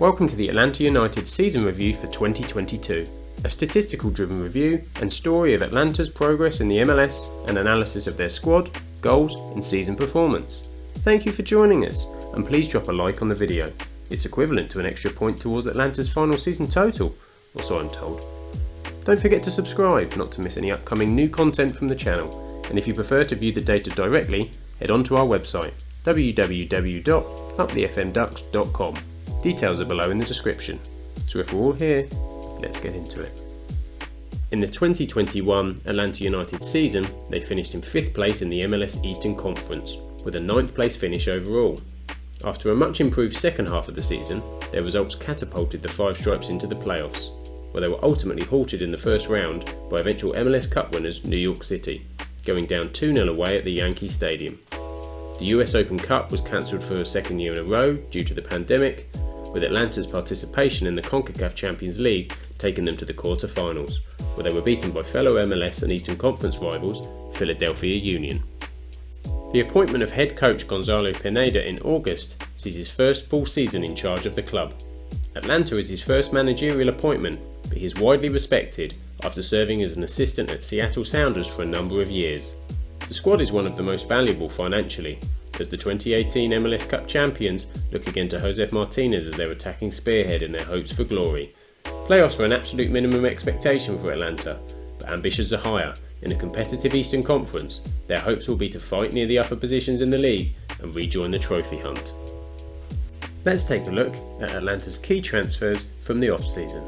Welcome to the Atlanta United season review for 2022, a statistical driven review and story of Atlanta's progress in the MLS and analysis of their squad, goals and season performance. Thank you for joining us, and please drop a like on the video. It's equivalent to an extra point towards Atlanta's final season total, or so I'm told. Don't forget to subscribe not to miss any upcoming new content from the channel, and if you prefer to view the data directly, head on to our website www.upthefmducks.com. Details are below in the description. So if we're all here, let's get into it. In the 2021 Atlanta United season, they finished in 5th place in the MLS Eastern Conference, with a 9th place finish overall. After a much improved second half of the season, their results catapulted the Five Stripes into the playoffs, where they were ultimately halted in the first round by eventual MLS Cup winners New York City, going down 2-0 away at the Yankee Stadium. The US Open Cup was cancelled for a second year in a row due to the pandemic, with Atlanta's participation in the CONCACAF Champions League taking them to the quarter-finals, where they were beaten by fellow MLS and Eastern Conference rivals Philadelphia Union. The appointment of head coach Gonzalo Pineda in August sees his first full season in charge of the club. Atlanta is his first managerial appointment, but he is widely respected after serving as an assistant at Seattle Sounders for a number of years. The squad is one of the most valuable financially, as the 2018 MLS Cup champions look again to Josef Martinez as their attacking spearhead in their hopes for glory. Playoffs are an absolute minimum expectation for Atlanta, but ambitions are higher. In a competitive Eastern Conference, their hopes will be to fight near the upper positions in the league and rejoin the trophy hunt. Let's take a look at Atlanta's key transfers from the off-season.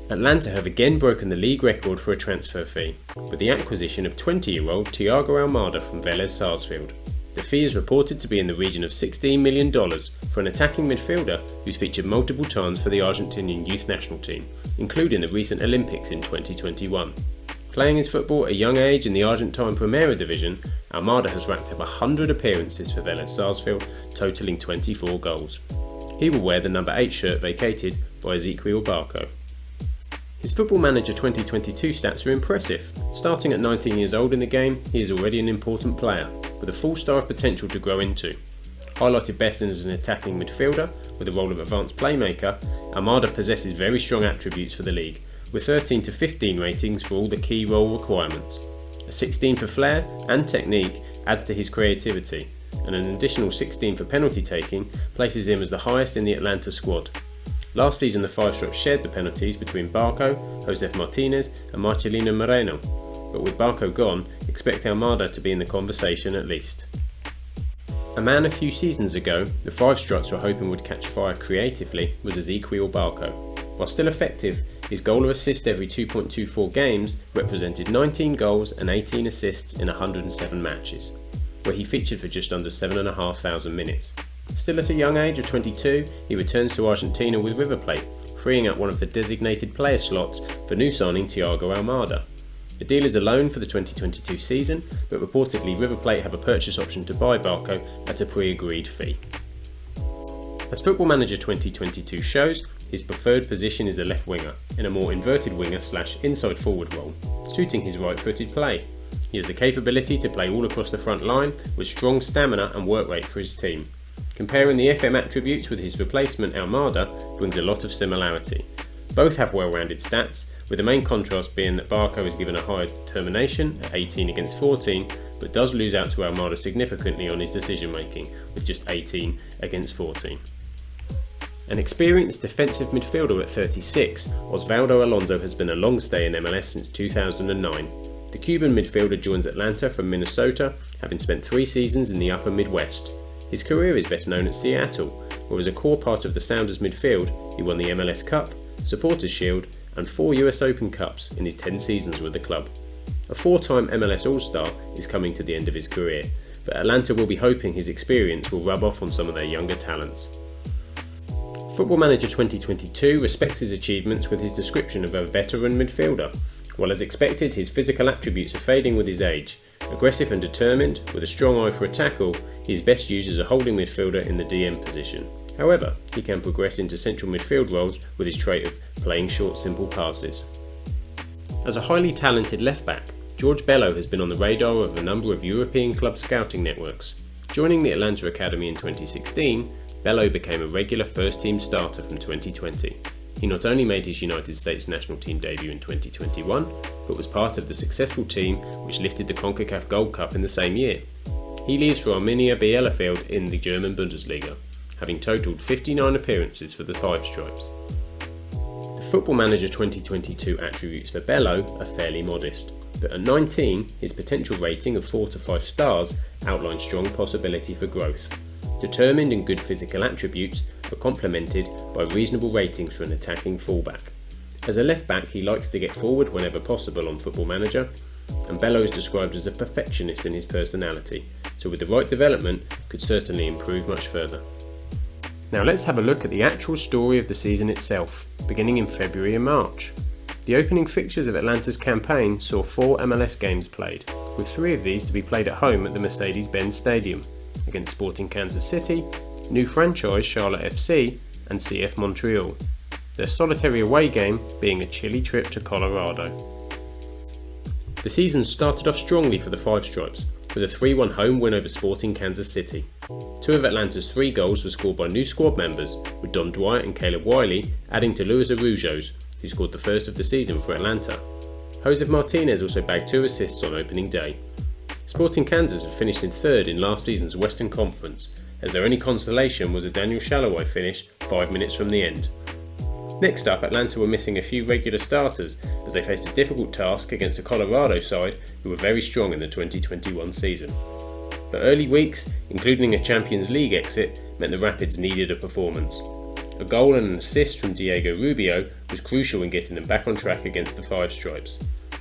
Atlanta have again broken the league record for a transfer fee, with the acquisition of 20-year-old Thiago Almada from Vélez Sarsfield. The fee is reported to be in the region of $16 million for an attacking midfielder who's featured multiple times for the Argentinian youth national team, including the recent Olympics in 2021. Playing his football at a young age in the Argentine Primera Division, Almada has racked up 100 appearances for Vélez Sarsfield, totalling 24 goals. He will wear the number 8 shirt vacated by Ezequiel Barco. His Football Manager 2022 stats are impressive. Starting at 19 years old in the game, he is already an important player, with a full star of potential to grow into. Highlighted best as an attacking midfielder, with the role of advanced playmaker, Almada possesses very strong attributes for the league, with 13 to 15 ratings for all the key role requirements. A 16 for flair and technique adds to his creativity, and an additional 16 for penalty taking places him as the highest in the Atlanta squad. Last season the Five Stripes shared the penalties between Barco, Josef Martinez and Marcelino Moreno, but with Barco gone, expect Almada to be in the conversation at least. A man a few seasons ago the Five Stripes were hoping would catch fire creatively was Ezequiel Barco. While still effective, his goal or assist every 2.24 games represented 19 goals and 18 assists in 107 matches, where he featured for just under 7,500 minutes. Still at a young age of 22, he returns to Argentina with River Plate, freeing up one of the designated player slots for new signing Thiago Almada. The deal is a loan for the 2022 season, but reportedly River Plate have a purchase option to buy Barco at a pre-agreed fee. As Football Manager 2022 shows, his preferred position is a left winger, in a more inverted winger/inside forward role, suiting his right-footed play. He has the capability to play all across the front line with strong stamina and work rate for his team. Comparing the FM attributes with his replacement Almada brings a lot of similarity. Both have well-rounded stats, with the main contrast being that Barco is given a higher determination at 18 against 14, but does lose out to Almada significantly on his decision making, with just 18 against 14. An experienced defensive midfielder at 36, Osvaldo Alonso has been a long stay in MLS since 2009. The Cuban midfielder joins Atlanta from Minnesota, having spent 3 seasons in the upper Midwest. His career is best known at Seattle, where as a core part of the Sounders midfield, he won the MLS Cup, Supporters Shield and 4 US Open Cups in his 10 seasons with the club. A 4-time MLS All-Star is coming to the end of his career, but Atlanta will be hoping his experience will rub off on some of their younger talents. Football Manager 2022 respects his achievements with his description of a veteran midfielder. While as expected, his physical attributes are fading with his age. Aggressive and determined, with a strong eye for a tackle, he is best used as a holding midfielder in the DM position. However, he can progress into central midfield roles with his trait of playing short, simple passes. As a highly talented left-back, George Bello has been on the radar of a number of European club scouting networks. Joining the Atlanta Academy in 2016, Bello became a regular first-team starter from 2020. He not only made his United States national team debut in 2021, but was part of the successful team which lifted the CONCACAF Gold Cup in the same year. He leaves for Arminia Bielefeld in the German Bundesliga, having totaled 59 appearances for the Five Stripes. The Football Manager 2022 attributes for Bello are fairly modest, but at 19, his potential rating of 4 to 5 stars outlines strong possibility for growth. Determined and good physical attributes are complemented by reasonable ratings for an attacking fullback. As a left back, he likes to get forward whenever possible on Football Manager, and Bello is described as a perfectionist in his personality, so with the right development could certainly improve much further. Now let's have a look at the actual story of the season itself, beginning in February and March. The opening fixtures of Atlanta's campaign saw 4 MLS games played, with 3 of these to be played at home at the Mercedes-Benz Stadium, against Sporting Kansas City, new franchise Charlotte FC and CF Montreal, their solitary away game being a chilly trip to Colorado. The season started off strongly for the Five Stripes, with a 3-1 home win over Sporting Kansas City. 2 of Atlanta's 3 goals were scored by new squad members, with Don Dwyer and Caleb Wiley adding to Luis Araujo's, who scored the first of the season for Atlanta. Josef Martinez also bagged 2 assists on opening day. Sporting Kansas had finished in 3rd in last season's Western Conference, as their only consolation was a Daniel Shalaway finish 5 minutes from the end. Next up, Atlanta were missing a few regular starters as they faced a difficult task against a Colorado side who were very strong in the 2021 season. But early weeks, including a Champions League exit, meant the Rapids needed a performance. A goal and an assist from Diego Rubio was crucial in getting them back on track against the Five Stripes.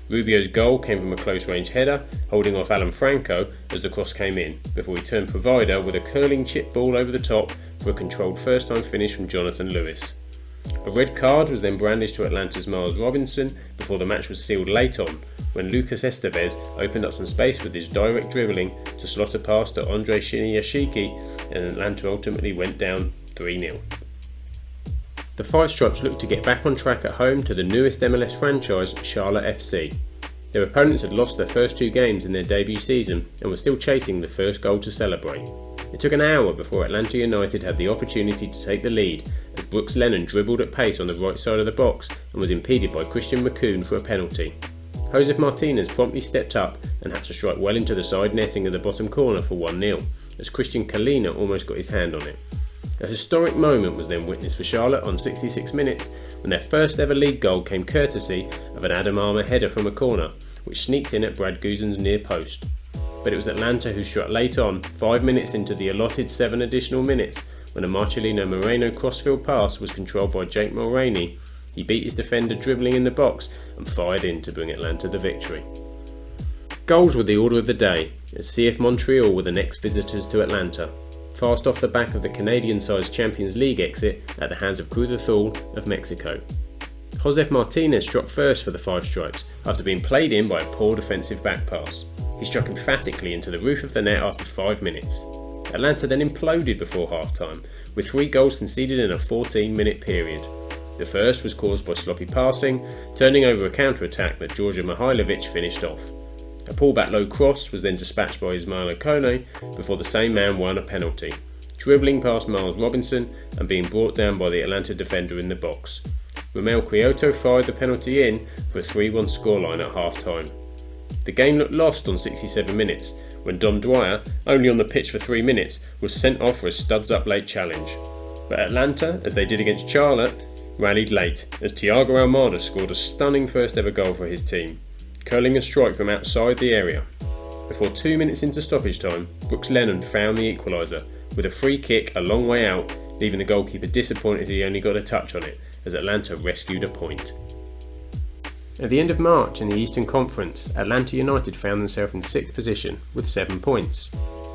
Rubio's goal came from a close-range header, holding off Alan Franco as the cross came in, before he turned provider with a curling chip ball over the top for a controlled first-time finish from Jonathan Lewis. A red card was then brandished to Atlanta's Miles Robinson before the match was sealed late on, when Lucas Estevez opened up some space with his direct dribbling to slot a pass to Andre Shinyashiki, and Atlanta ultimately went down 3-0. The Five Stripes looked to get back on track at home to the newest MLS franchise, Charlotte FC. Their opponents had lost their first 2 games in their debut season and were still chasing the first goal to celebrate. It took an hour before Atlanta United had the opportunity to take the lead as Brooks Lennon dribbled at pace on the right side of the box and was impeded by Christian McCoon for a penalty. Josef Martinez promptly stepped up and had to strike well into the side netting of the bottom corner for 1-0, as Christian Kalina almost got his hand on it. A historic moment was then witnessed for Charlotte on 66 minutes when their first ever league goal came courtesy of an Adam Armour header from a corner, which sneaked in at Brad Guzan's near post. But it was Atlanta who struck late on, 5 minutes into the allotted 7 additional minutes, when a Marcelino Moreno crossfield pass was controlled by Jake Mulroney. He beat his defender dribbling in the box and fired in to bring Atlanta the victory. Goals were the order of the day, as CF Montreal were the next visitors to Atlanta, fast off the back of the Canadian-sized Champions League exit at the hands of Cruz Azul of Mexico. Josef Martinez struck first for the Five Stripes after being played in by a poor defensive back pass. He struck emphatically into the roof of the net after 5 minutes. Atlanta then imploded before half-time, with 3 goals conceded in a 14-minute period. The first was caused by sloppy passing, turning over a counter-attack that Georgia Mihailovic finished off. A pullback low cross was then dispatched by Ismail Okone before the same man won a penalty, dribbling past Miles Robinson and being brought down by the Atlanta defender in the box. Romel Quioto fired the penalty in for a 3-1 scoreline at half-time. The game looked lost on 67 minutes when Don Dwyer, only on the pitch for 3 minutes, was sent off for a studs-up late challenge. But Atlanta, as they did against Charlotte, rallied late as Thiago Almada scored a stunning first ever goal for his team, curling a strike from outside the area. Before 2 minutes into stoppage time, Brooks Lennon found the equaliser with a free kick a long way out, leaving the goalkeeper disappointed he only got a touch on it as Atlanta rescued a point. At the end of March in the Eastern Conference, Atlanta United found themselves in 6th position with 7 points.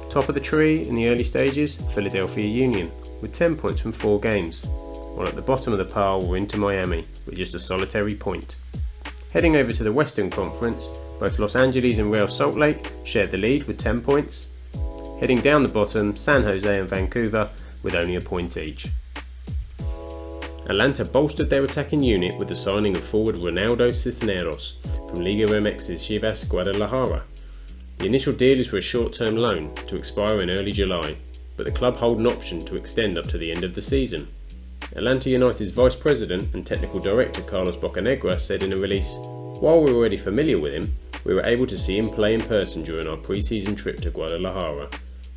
Top of the tree in the early stages, Philadelphia Union with 10 points from 4 games, while at the bottom of the pile were Inter Miami with just a solitary point. Heading over to the Western Conference, both Los Angeles and Real Salt Lake shared the lead with 10 points. Heading down the bottom, San Jose and Vancouver with only a point each. Atlanta bolstered their attacking unit with the signing of forward Ronaldo Cisneros from Liga MX's Chivas Guadalajara. The initial deal is for a short-term loan to expire in early July. but the club hold an option to extend up to the end of the season. Atlanta United's Vice President and Technical Director Carlos Bocanegra said in a release, "While we were already familiar with him, we were able to see him play in person during our pre-season trip to Guadalajara.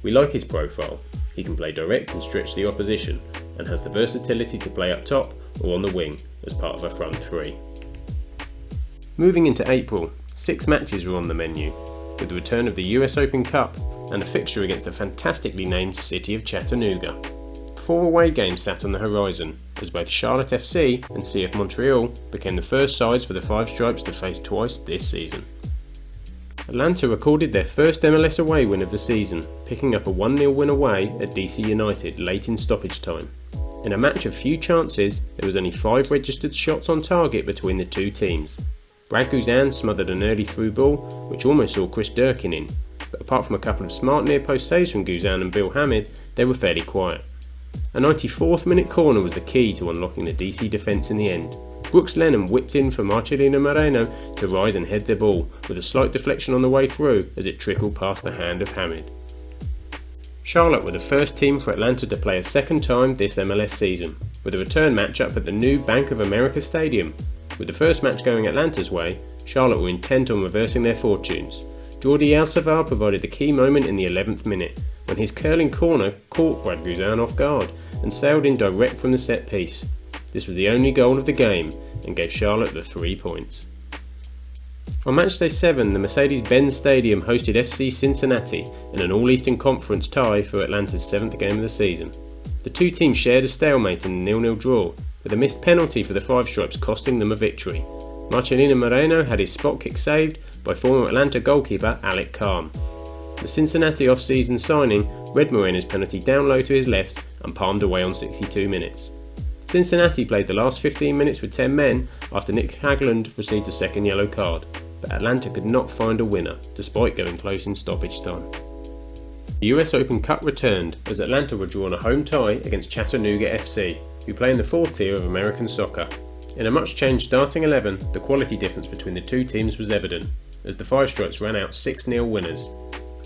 We like his profile. He can play direct and stretch the opposition, and has the versatility to play up top or on the wing as part of a front three." Moving into April, 6 matches were on the menu, with the return of the US Open Cup and a fixture against the fantastically named city of Chattanooga. 4 away games sat on the horizon, as both Charlotte FC and CF Montreal became the first sides for the Five Stripes to face twice this season. Atlanta recorded their first MLS away win of the season, picking up a 1-0 win away at DC United late in stoppage time. In a match of few chances, there was only 5 registered shots on target between the two teams. Brad Guzan smothered an early through ball, which almost saw Chris Durkin in, but apart from a couple of smart near-post saves from Guzan and Bill Hamid, they were fairly quiet. A 94th minute corner was the key to unlocking the DC defence in the end. Brooks Lennon whipped in for Marcelino Moreno to rise and head the ball, with a slight deflection on the way through as it trickled past the hand of Hamid. Charlotte were the first team for Atlanta to play a second time this MLS season, with a return match-up at the new Bank of America Stadium. With the first match going Atlanta's way, Charlotte were intent on reversing their fortunes. Jordi Alcivar provided the key moment in the 11th minute, when his curling corner caught Brad Guzan off guard and sailed in direct from the set piece. This was the only goal of the game and gave Charlotte the 3 points. On matchday 7, the Mercedes-Benz Stadium hosted FC Cincinnati in an All-Eastern Conference tie for Atlanta's 7th game of the season. The two teams shared a stalemate in a 0-0 draw, with a missed penalty for the Five Stripes costing them a victory. Marcelino Moreno had his spot kick saved by former Atlanta goalkeeper Alec Calm. The Cincinnati off-season signing read Moreno's penalty down low to his left and palmed away on 62 minutes. Cincinnati played the last 15 minutes with 10 men after Nick Hagland received a second yellow card, but Atlanta could not find a winner despite going close in stoppage time. The US Open Cup returned as Atlanta were drawn a home tie against Chattanooga FC, who play in the 4th tier of American soccer. In a much changed starting 11, the quality difference between the two teams was evident, as the Five Stripes ran out 6-0 winners.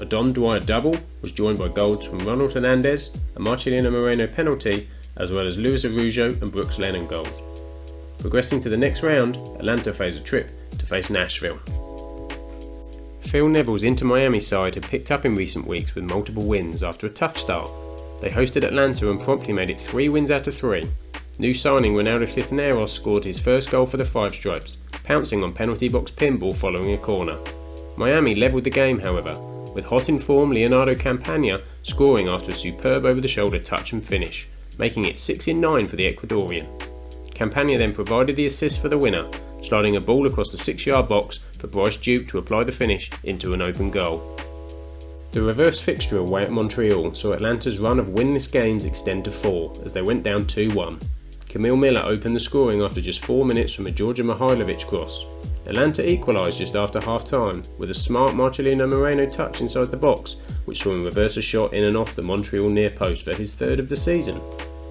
A Don Dwyer double was joined by goals from Ronald Hernandez, a Marcelino Moreno penalty, as well as Luis Araujo and Brooks Lennon goals. Progressing to the next round, Atlanta faced a trip to face Nashville. Phil Neville's Inter Miami side had picked up in recent weeks with multiple wins after a tough start. They hosted Atlanta and promptly made it 3 wins out of 3. New signing Ronaldo Cisneros scored his first goal for the Five Stripes, pouncing on penalty box pinball following a corner. Miami levelled the game, however, with hot in form Leonardo Campagna scoring after a superb over-the-shoulder touch and finish, making it 6-9 for the Ecuadorian. Campagna then provided the assist for the winner, sliding a ball across the 6-yard box for Bryce Duke to apply the finish into an open goal. The reverse fixture away at Montreal saw Atlanta's run of winless games extend to 4 as they went down 2-1. Camille Miller opened the scoring after just 4 minutes from a Georgia Mihailovic cross. Atlanta equalised just after half-time with a smart Marcelino Moreno touch inside the box, which saw him reverse a shot in and off the Montreal near post for his 3rd of the season.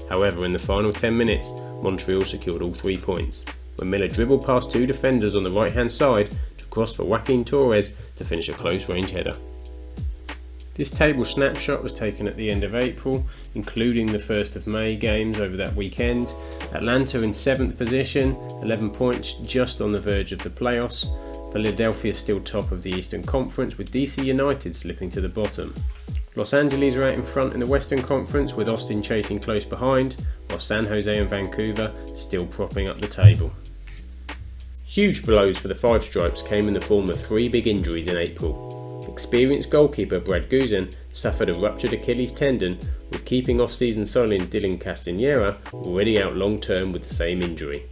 However, in the final 10 minutes, Montreal secured all 3 points, when Miller dribbled past 2 defenders on the right-hand side to cross for Joaquin Torres to finish a close-range header. This table snapshot was taken at the end of April, including the 1st of May games over that weekend. Atlanta in 7th position, 11 points, just on the verge of the playoffs. Philadelphia still top of the Eastern Conference, with DC United slipping to the bottom. Los Angeles are out in front in the Western Conference, with Austin chasing close behind, while San Jose and Vancouver still propping up the table. Huge blows for the Five Stripes came in the form of 3 big injuries in April. Experienced goalkeeper Brad Guzan suffered a ruptured Achilles tendon, with keeping off-season signing Dylan Castanera already out long-term with the same injury.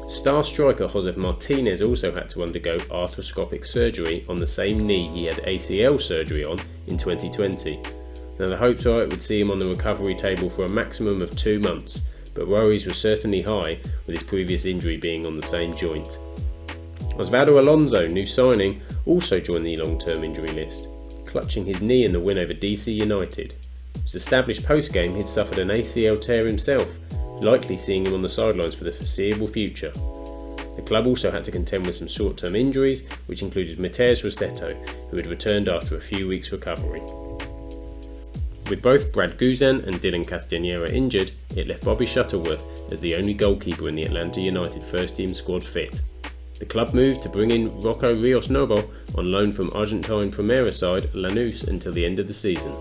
Star striker Josef Martinez also had to undergo arthroscopic surgery on the same knee he had ACL surgery on in 2020. Now the hopes are it would see him on the recovery table for a maximum of 2 months, but worries were certainly high with his previous injury being on the same joint. Osvaldo Alonso, new signing, also joined the long-term injury list, clutching his knee in the win over DC United. It was established post-game he'd suffered an ACL tear himself, likely seeing him on the sidelines for the foreseeable future. The club also had to contend with some short-term injuries, which included Mateus Rossetto, who had returned after a few weeks' recovery. With both Brad Guzan and Dylan Castañeda injured, it left Bobby Shuttleworth as the only goalkeeper in the Atlanta United first team squad fit. The club moved to bring in Rocco Rios Novo on loan from Argentine Primera side Lanús until the end of the season.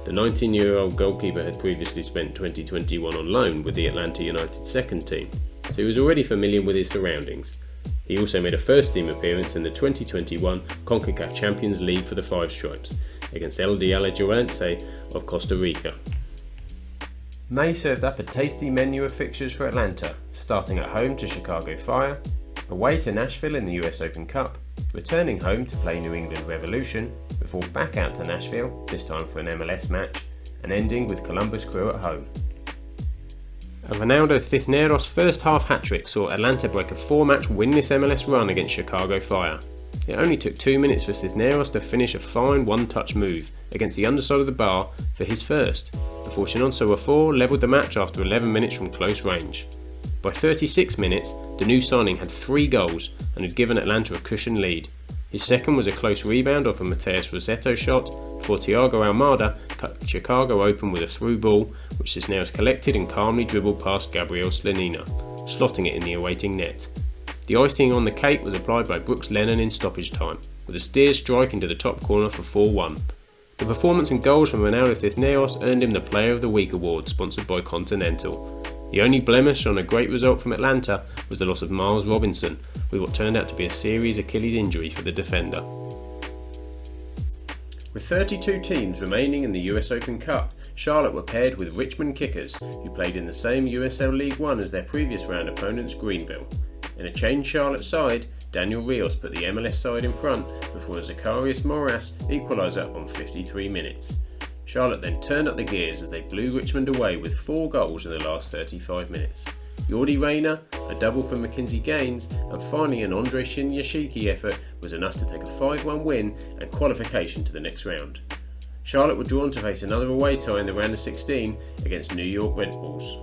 The 19-year-old goalkeeper had previously spent 2021 on loan with the Atlanta United second team, so he was already familiar with his surroundings. He also made a first team appearance in the 2021 CONCACAF Champions League for the Five Stripes against El de Alajuelense of Costa Rica. May served up a tasty menu of fixtures for Atlanta, starting at home to Chicago Fire, away to Nashville in the US Open Cup, returning home to play New England Revolution, before back out to Nashville, this time for an MLS match, and ending with Columbus Crew at home. A Ronaldo Cisneros first half hat-trick saw Atlanta break a 4-match winless MLS run against Chicago Fire. It only took 2 minutes for Cisneros to finish a fine one-touch move against the underside of the bar for his first, before Shinonso Afor levelled the match after 11 minutes from close range. By 36 minutes, the new signing had 3 goals and had given Atlanta a cushion lead. His second was a close rebound off a Mateus Rossetto shot, before Thiago Almada cut Chicago open with a through ball, which Cisneros collected and calmly dribbled past Gabriel Slanina, slotting it in the awaiting net. The icing on the cake was applied by Brooks Lennon in stoppage time, with a steer strike into the top corner for 4-1. The performance and goals from Ronaldo Cisneros earned him the Player of the Week award, sponsored by Continental. The only blemish on a great result from Atlanta was the loss of Miles Robinson, with what turned out to be a serious Achilles injury for the defender. With 32 teams remaining in the US Open Cup, Charlotte were paired with Richmond Kickers, who played in the same USL League One as their previous round opponents Greenville. In a changed Charlotte side, Daniel Rios put the MLS side in front before Zacharias Moras equalised on 53 minutes. Charlotte then turned up the gears as they blew Richmond away with 4 goals in the last 35 minutes. Jordi Reyna, a double from Mackenzie Gaines, and finally an Andre Shinyashiki effort was enough to take a 5-1 win and qualification to the next round. Charlotte were drawn to face another away tie in the round of 16 against New York Red Bulls.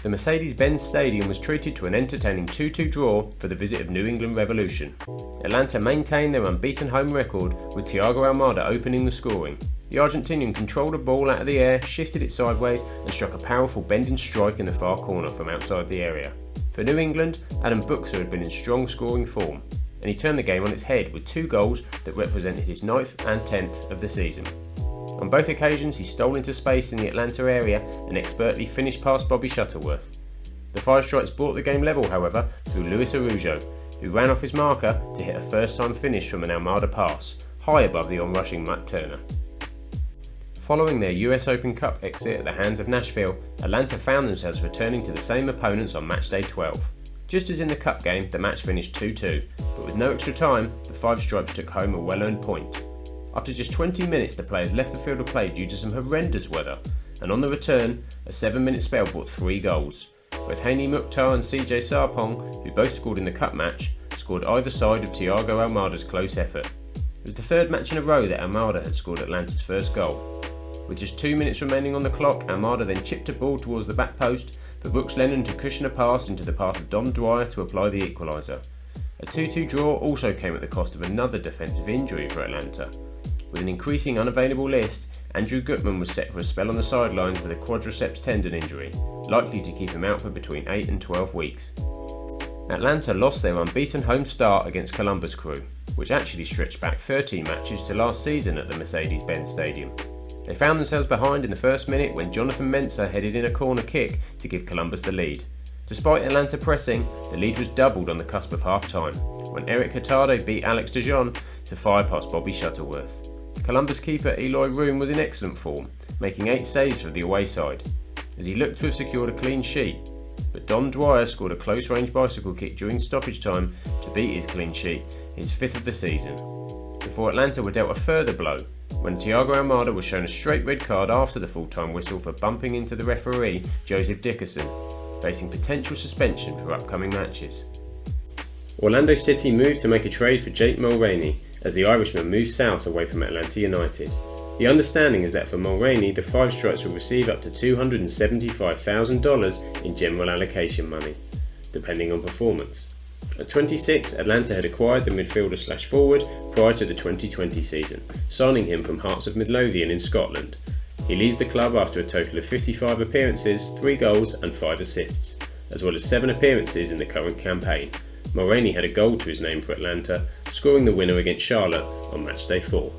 The Mercedes-Benz Stadium was treated to an entertaining 2-2 draw for the visit of New England Revolution. Atlanta maintained their unbeaten home record, with Thiago Almada opening the scoring. The Argentinian controlled a ball out of the air, shifted it sideways and struck a powerful bending strike in the far corner from outside the area. For New England, Adam Buxer had been in strong scoring form, and he turned the game on its head with 2 goals that represented his 9th and 10th of the season. On both occasions he stole into space in the Atlanta area and expertly finished past Bobby Shuttleworth. The Five Stripes brought the game level, however, through Luis Araujo, who ran off his marker to hit a first-time finish from an Almada pass, high above the on-rushing Matt Turner. Following their US Open Cup exit at the hands of Nashville, Atlanta found themselves returning to the same opponents on matchday 12. Just as in the Cup game, the match finished 2-2, but with no extra time, the Five Stripes took home a well-earned point. After just 20 minutes, the players left the field of play due to some horrendous weather, and on the return, a 7-minute spell brought 3 goals. Both Haney Mukhtar and CJ Sarpong, who both scored in the Cup match, scored either side of Thiago Almada's close effort. It was the 3rd match in a row that Almada had scored Atlanta's first goal. With just 2 minutes remaining on the clock, Almada then chipped a ball towards the back post for Brooks Lennon to cushion a pass into the path of Dom Dwyer to apply the equaliser. A 2-2 draw also came at the cost of another defensive injury for Atlanta. With an increasing unavailable list, Andrew Gutman was set for a spell on the sidelines with a quadriceps tendon injury, likely to keep him out for between 8 and 12 weeks. Atlanta lost their unbeaten home start against Columbus Crew, which actually stretched back 13 matches to last season at the Mercedes-Benz Stadium. They found themselves behind in the first minute when Jonathan Mensah headed in a corner kick to give Columbus the lead. Despite Atlanta pressing, the lead was doubled on the cusp of half-time, when Eric Hurtado beat Alex de Jong to fire past Bobby Shuttleworth. Columbus keeper Eloy Room was in excellent form, making 8 saves for the away side, as he looked to have secured a clean sheet, but Dom Dwyer scored a close-range bicycle kick during stoppage time to beat his clean sheet, his 5th of the season, before Atlanta were dealt a further blow when Thiago Almada was shown a straight red card after the full-time whistle for bumping into the referee Joseph Dickerson, facing potential suspension for upcoming matches. Orlando City moved to make a trade for Jake Mulroney as the Irishman moves south away from Atlanta United. The understanding is that for Mulroney, the Five Stripes will receive up to $275,000 in general allocation money, depending on performance. At 26, Atlanta had acquired the midfielder/forward prior to the 2020 season, signing him from Hearts of Midlothian in Scotland. He leads the club after a total of 55 appearances, 3 goals and 5 assists, as well as 7 appearances in the current campaign. Mulroney had a goal to his name for Atlanta, scoring the winner against Charlotte on matchday 4.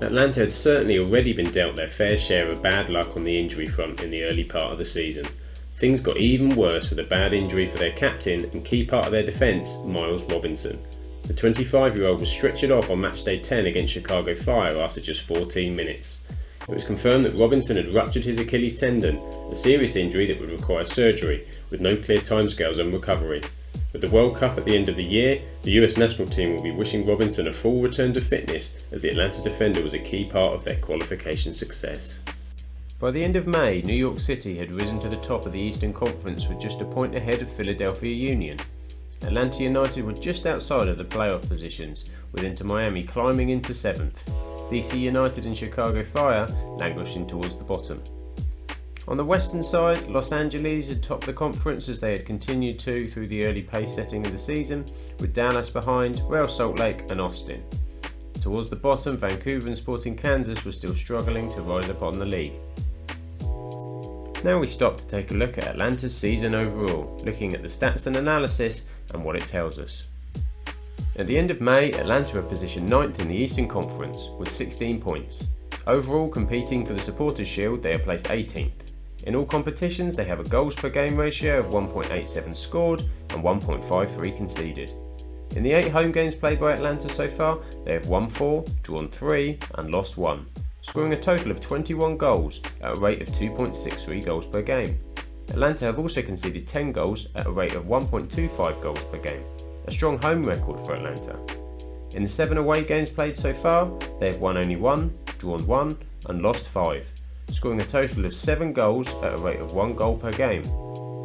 Atlanta had certainly already been dealt their fair share of bad luck on the injury front in the early part of the season. Things got even worse with a bad injury for their captain and key part of their defence, Miles Robinson. The 25-year-old was stretchered off on matchday 10 against Chicago Fire after just 14 minutes. It was confirmed that Robinson had ruptured his Achilles tendon, a serious injury that would require surgery, with no clear timescales on recovery. With the World Cup at the end of the year, the US national team will be wishing Robinson a full return to fitness, as the Atlanta defender was a key part of their qualification success. By the end of May, New York City had risen to the top of the Eastern Conference with just a point ahead of Philadelphia Union. Atlanta United were just outside of the playoff positions, with Inter Miami climbing into 7th. DC United and Chicago Fire languishing towards the bottom. On the western side, Los Angeles had topped the conference as they had continued to through the early pace setting of the season, with Dallas behind, Real Salt Lake and Austin. Towards the bottom, Vancouver and Sporting Kansas were still struggling to rise up on the league. Now we stop to take a look at Atlanta's season overall, looking at the stats and analysis and what it tells us. At the end of May, Atlanta are positioned 9th in the Eastern Conference with 16 points. Overall, competing for the Supporters' Shield, they are placed 18th. In all competitions, they have a goals per game ratio of 1.87 scored and 1.53 conceded. In the 8 home games played by Atlanta so far, they have won 4, drawn 3 and lost 1, scoring a total of 21 goals at a rate of 2.63 goals per game. Atlanta have also conceded 10 goals at a rate of 1.25 goals per game, a strong home record for Atlanta. In the 7 away games played so far, they have won only 1, drawn 1 and lost 5, scoring a total of 7 goals at a rate of 1 goal per game.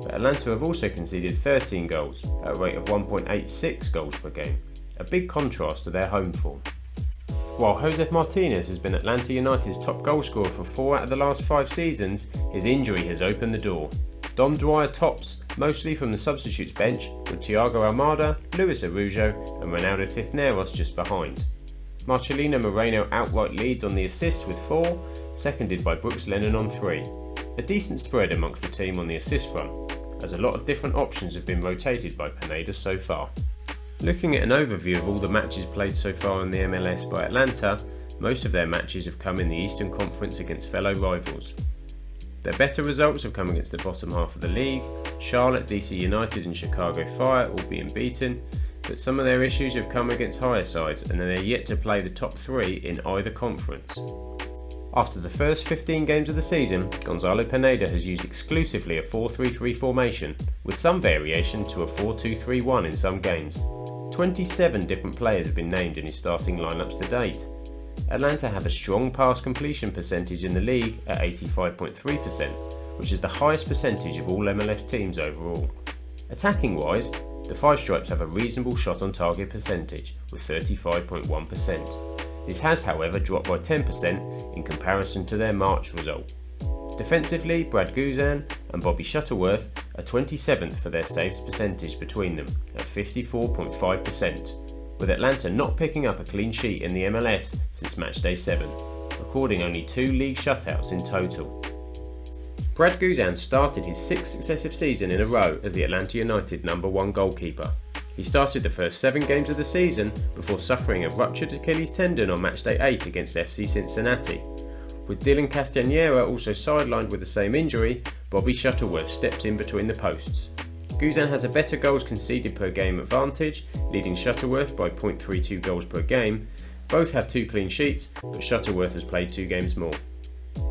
But Atlanta have also conceded 13 goals at a rate of 1.86 goals per game, a big contrast to their home form. While Josef Martinez has been Atlanta United's top goalscorer for 4 out of the last 5 seasons, his injury has opened the door. Dom Dwyer tops, mostly from the substitutes bench, with Thiago Almada, Luis Araujo and Ronaldo Cisneros just behind. Marcelino Moreno outright leads on the assists with 4, seconded by Brooks Lennon on 3. A decent spread amongst the team on the assist front, as a lot of different options have been rotated by Pineda so far. Looking at an overview of all the matches played so far in the MLS by Atlanta, most of their matches have come in the Eastern Conference against fellow rivals. Their better results have come against the bottom half of the league, Charlotte, DC United and Chicago Fire all being beaten, but some of their issues have come against higher sides and they're yet to play the top 3 in either conference. After the first 15 games of the season, Gonzalo Pineda has used exclusively a 4-3-3 formation, with some variation to a 4-2-3-1 in some games. 27 different players have been named in his starting lineups to date. Atlanta have a strong pass completion percentage in the league at 85.3%, which is the highest percentage of all MLS teams overall. Attacking wise, the Five Stripes have a reasonable shot on target percentage with 35.1%. This has, however, dropped by 10% in comparison to their March result. Defensively, Brad Guzan and Bobby Shuttleworth are 27th for their saves percentage between them at 54.5%, with Atlanta not picking up a clean sheet in the MLS since matchday 7, recording only 2 league shutouts in total. Brad Guzan started his 6th successive season in a row as the Atlanta United #1 goalkeeper. He started the first 7 games of the season before suffering a ruptured Achilles tendon on matchday 8 against FC Cincinnati. With Dylan Castañeda also sidelined with the same injury, Bobby Shuttleworth stepped in between the posts. Guzan has a better goals conceded per game advantage, leading Shuttleworth by 0.32 goals per game. Both have 2 clean sheets, but Shuttleworth has played 2 games more.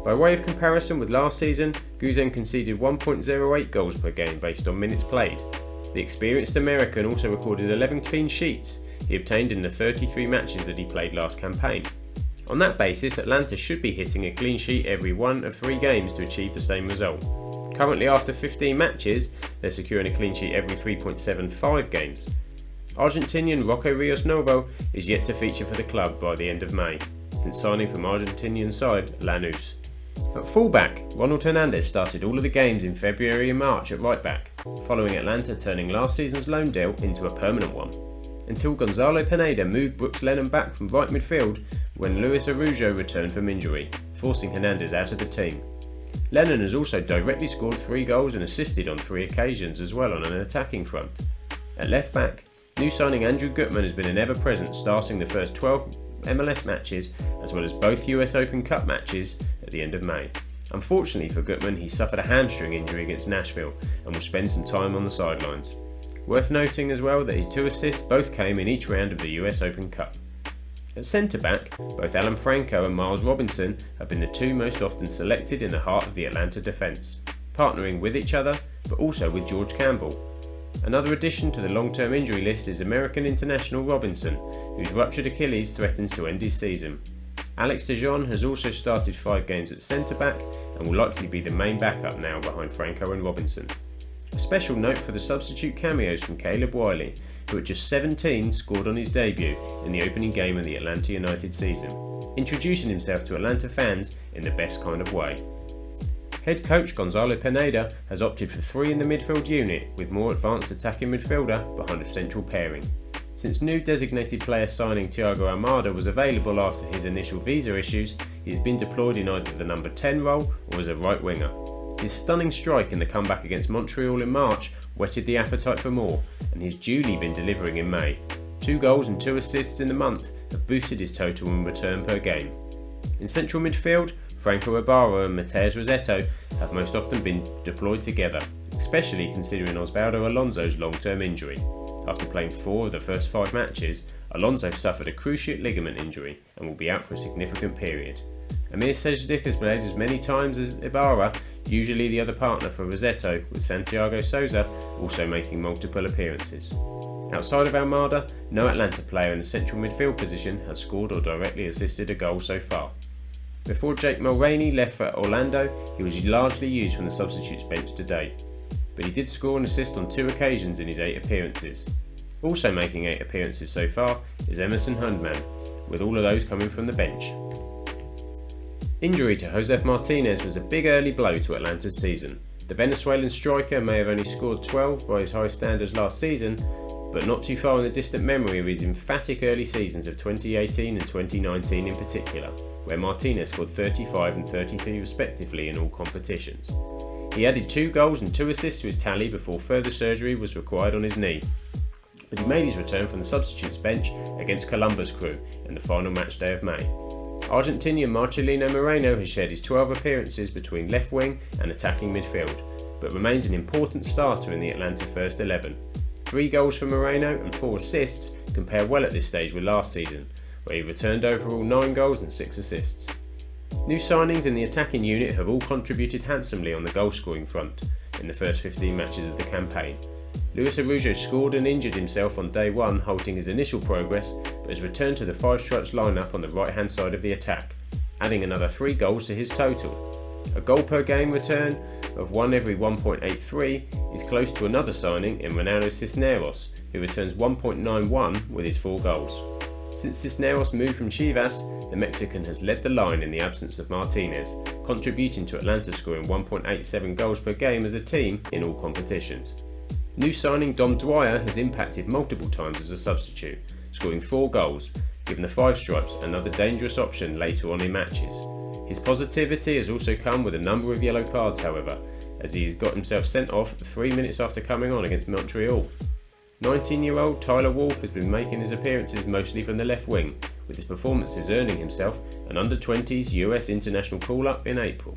By way of comparison with last season, Guzan conceded 1.08 goals per game based on minutes played. The experienced American also recorded 11 clean sheets he obtained in the 33 matches that he played last campaign. On that basis, Atlanta should be hitting a clean sheet every 1 of 3 games to achieve the same result. Currently, after 15 matches, they're securing a clean sheet every 3.75 games. Argentinian Rocco Rios Novo is yet to feature for the club by the end of May, since signing from Argentinian side Lanús. At fullback, Ronald Hernandez started all of the games in February and March at right back, following Atlanta turning last season's loan deal into a permanent one, until Gonzalo Pineda moved Brooks Lennon back from right midfield when Luis Araujo returned from injury, forcing Hernandez out of the team. Lennon has also directly scored 3 goals and assisted on 3 occasions as well on an attacking front. At left back, new signing Andrew Gutman has been an ever-present, starting the first 12 MLS matches as well as both US Open Cup matches at the end of May. Unfortunately for Gutman, he suffered a hamstring injury against Nashville and will spend some time on the sidelines. Worth noting as well that his 2 assists both came in each round of the US Open Cup. At centre-back, both Alan Franco and Miles Robinson have been the 2 most often selected in the heart of the Atlanta defence, partnering with each other but also with George Campbell. Another addition to the long-term injury list is American international Robinson, whose ruptured Achilles threatens to end his season. Alex de Jong has also started 5 games at centre-back and will likely be the main backup now behind Franco and Robinson. A special note for the substitute cameos from Caleb Wiley, who at just 17 scored on his debut in the opening game of the Atlanta United season, introducing himself to Atlanta fans in the best kind of way. Head coach Gonzalo Pineda has opted for 3 in the midfield unit, with more advanced attacking midfielder behind a central pairing. Since new designated player signing Thiago Almada was available after his initial visa issues, he has been deployed in either the number 10 role or as a right winger. His stunning strike in the comeback against Montreal in March whetted the appetite for more, and he's duly been delivering in May. 2 goals and 2 assists in the month have boosted his total in return per game. In central midfield, Franco Ibarra and Mateus Rossetto have most often been deployed together, especially considering Osvaldo Alonso's long-term injury. After playing 4 of the first 5 matches, Alonso suffered a cruciate ligament injury and will be out for a significant period. Amir Sejdik has played as many times as Ibarra, usually the other partner for Rossetto, with Santiago Souza also making multiple appearances. Outside of Almada, no Atlanta player in the central midfield position has scored or directly assisted a goal so far. Before Jake Mulroney left for Orlando, he was largely used from the substitutes bench to date, but he did score and assist on 2 occasions in his 8 appearances. Also making 8 appearances so far is Emerson Hundman, with all of those coming from the bench. Injury to Josef Martinez was a big early blow to Atlanta's season. The Venezuelan striker may have only scored 12 by his high standards last season, but not too far in the distant memory of his emphatic early seasons of 2018 and 2019 in particular, where Martinez scored 35 and 33 respectively in all competitions. He added 2 goals and 2 assists to his tally before further surgery was required on his knee, but he made his return from the substitutes bench against Columbus Crew in the final match day of May. Argentinian Marcelino Moreno has shared his 12 appearances between left wing and attacking midfield, but remains an important starter in the Atlanta first 11. 3 goals for Moreno and 4 assists compare well at this stage with last season, where he returned overall 9 goals and 6 assists. New signings in the attacking unit have all contributed handsomely on the goal-scoring front in the first 15 matches of the campaign. Luis Araujo scored and injured himself on day 1, halting his initial progress, but has returned to the 5 stripes lineup on the right-hand side of the attack, adding another 3 goals to his total. A goal per game return of 1 every 1.83 is close to another signing in Ronaldo Cisneros, who returns 1.91 with his 4 goals. Since Cisneros moved from Chivas, the Mexican has led the line in the absence of Martinez, contributing to Atlanta scoring 1.87 goals per game as a team in all competitions. New signing Dom Dwyer has impacted multiple times as a substitute, scoring 4 goals, giving the 5 stripes another dangerous option later on in matches. His positivity has also come with a number of yellow cards, however, as he has got himself sent off 3 minutes after coming on against Montreal. 19-year-old Tyler Wolff has been making his appearances mostly from the left wing, with his performances earning himself an under-20s US international call-up in April.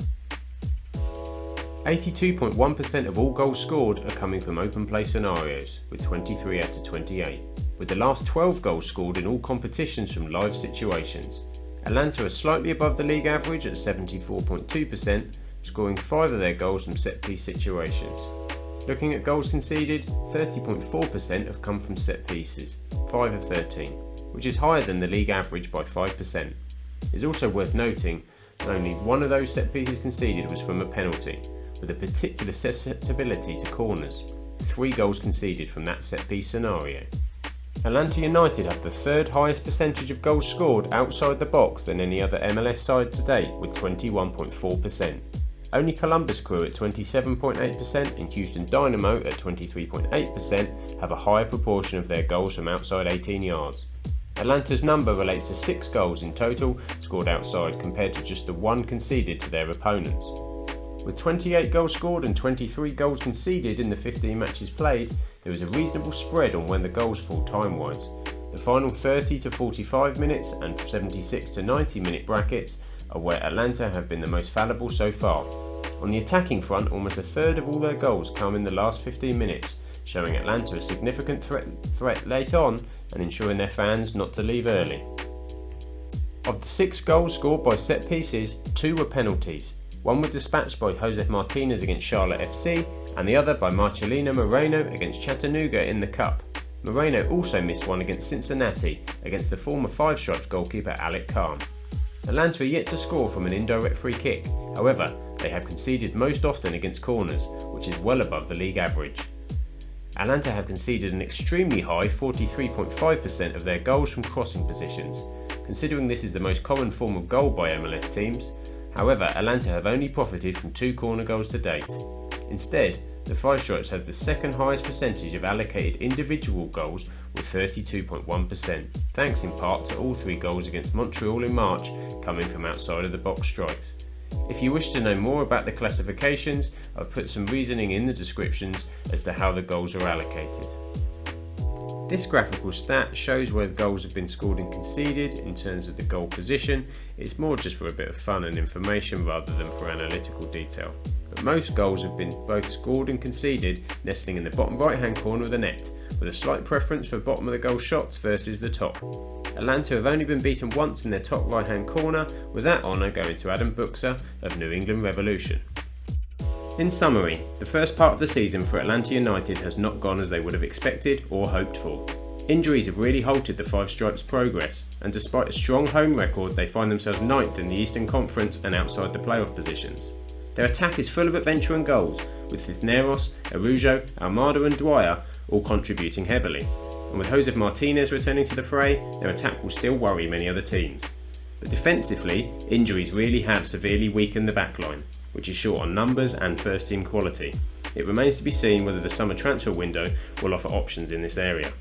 82.1% of all goals scored are coming from open play scenarios, with 23 out of 28, with the last 12 goals scored in all competitions from live situations. Atlanta are slightly above the league average at 74.2%, scoring 5 of their goals from set-piece situations. Looking at goals conceded, 30.4% have come from set pieces, 5 of 13, which is higher than the league average by 5%. It's also worth noting that only 1 of those set pieces conceded was from a penalty, with a particular susceptibility to corners, 3 goals conceded from that set piece scenario. Atlanta United have the 3rd highest percentage of goals scored outside the box than any other MLS side to date, with 21.4%. Only Columbus Crew at 27.8% and Houston Dynamo at 23.8% have a higher proportion of their goals from outside 18 yards. Atlanta's number relates to 6 goals in total scored outside compared to just the 1 conceded to their opponents. With 28 goals scored and 23 goals conceded in the 15 matches played, there is a reasonable spread on when the goals fall time-wise. The final 30 to 45 minutes and 76 to 90 minute brackets are where Atlanta have been the most fallible so far. On the attacking front, almost a third of all their goals come in the last 15 minutes, showing Atlanta a significant threat late on and ensuring their fans not to leave early. Of the 6 goals scored by set pieces, 2 were penalties. One was dispatched by Josef Martinez against Charlotte FC and the other by Marcelino Moreno against Chattanooga in the Cup. Moreno also missed one against Cincinnati against the former Five Stripes goalkeeper Alec Khan. Atlanta are yet to score from an indirect free kick, however they have conceded most often against corners, which is well above the league average. Atlanta have conceded an extremely high 43.5% of their goals from crossing positions, considering this is the most common form of goal by MLS teams. However, Atlanta have only profited from 2 corner goals to date. Instead, the Five Stripes have the second highest percentage of allocated individual goals with 32.1%, thanks in part to all 3 goals against Montreal in March coming from outside of the box strikes. If you wish to know more about the classifications, I've put some reasoning in the descriptions as to how the goals are allocated. This graphical stat shows where the goals have been scored and conceded in terms of the goal position. It's more just for a bit of fun and information rather than for analytical detail. But most goals have been both scored and conceded nestling in the bottom right hand corner of the net, with a slight preference for bottom of the goal shots versus the top. Atlanta have only been beaten once in their top right hand corner, with that honour going to Adam Buxer of New England Revolution. In summary, the first part of the season for Atlanta United has not gone as they would have expected or hoped for. Injuries have really halted the Five Stripes' progress, and despite a strong home record, they find themselves 9th in the Eastern Conference and outside the playoff positions. Their attack is full of adventure and goals, with Cisneros, Araujo, Almada and Dwyer all contributing heavily. And with Josef Martinez returning to the fray, their attack will still worry many other teams. But defensively, injuries really have severely weakened the backline, which is short on numbers and first team quality. It remains to be seen whether the summer transfer window will offer options in this area.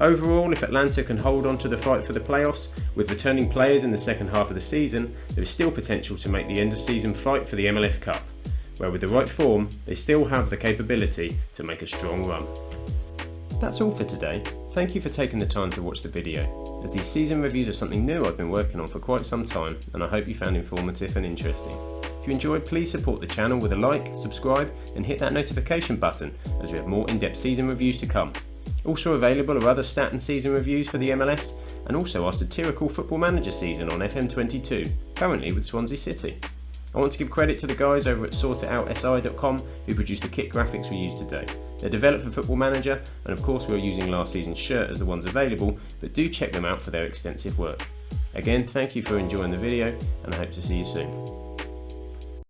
Overall, if Atlanta can hold on to the fight for the playoffs, with returning players in the second half of the season, there is still potential to make the end of season fight for the MLS Cup, where with the right form, they still have the capability to make a strong run. That's all for today. Thank you for taking the time to watch the video, as these season reviews are something new I've been working on for quite some time, and I hope you found informative and interesting. If you enjoyed, please support the channel with a like, subscribe and hit that notification button, as we have more in-depth season reviews to come. Also available are other stat and season reviews for the MLS, and also our satirical Football Manager season on FM22, currently with Swansea City. I want to give credit to the guys over at sortitoutsI.com who produced the kit graphics we use today. They're developed for Football Manager, and of course we're using last season's shirt as the ones available, but do check them out for their extensive work. Again, thank you for enjoying the video, and I hope to see you soon.